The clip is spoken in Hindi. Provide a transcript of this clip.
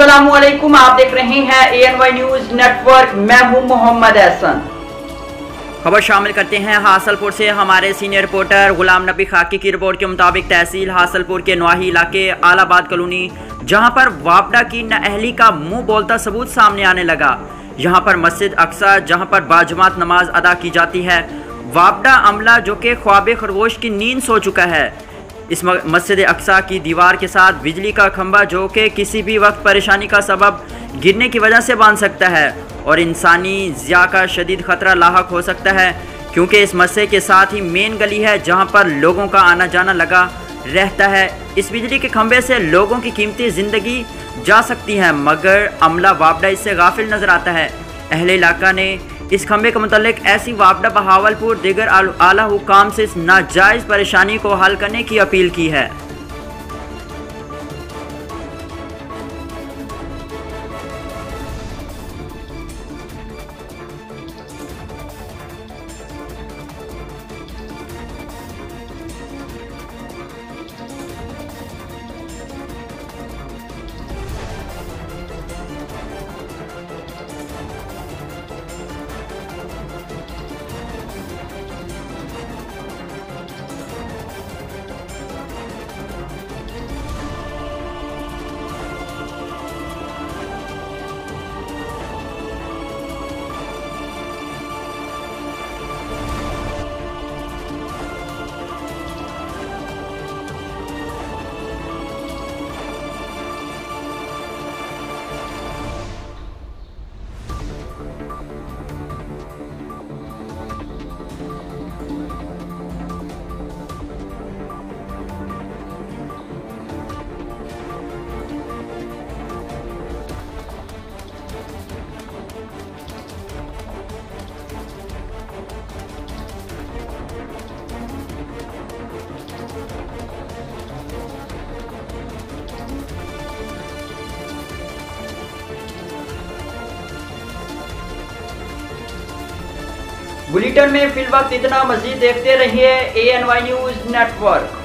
अस्सलामुअलैकुम, आप देख रहे हैं ANY न्यूज नेटवर्क। मैं हूं मोहम्मद एहसन। खबर शामिल करते हैं हासलपुर से। हमारे सीनियर रिपोर्टर गुलाम नबी खाकी की रिपोर्ट के मुताबिक तहसील हासलपुर के नवाही इलाके आलाबाद कॉलोनी, जहां पर वापडा की नाअहली का मुंह बोलता सबूत सामने आने लगा। यहां पर मस्जिद अक्सा, जहां पर बाजमात नमाज अदा की जाती है, वापडा अमला जो कि ख्वाब खरगोश की नींद सो चुका है। इस मस्जिद अक्सा की दीवार के साथ बिजली का खंभा जो कि किसी भी वक्त परेशानी का सबब गिरने की वजह से बांध सकता है और इंसानी ज़िया का शदीद ख़तरा लाहक हो सकता है, क्योंकि इस मस्जिद के साथ ही मेन गली है जहां पर लोगों का आना जाना लगा रहता है। इस बिजली के खंभे से लोगों की कीमती ज़िंदगी जा सकती है, मगर अमला वापडा इससे गाफिल नज़र आता है। अहले इलाका ने इस खंभे के मुतालिक ऐसी वापडा बहावलपुर दीगर आला हुकाम से इस नाजायज़ परेशानी को हल करने की अपील की है। बुलेटिन में फिल वक्त इतना। मजीद देखते रहिए ANY न्यूज नेटवर्क।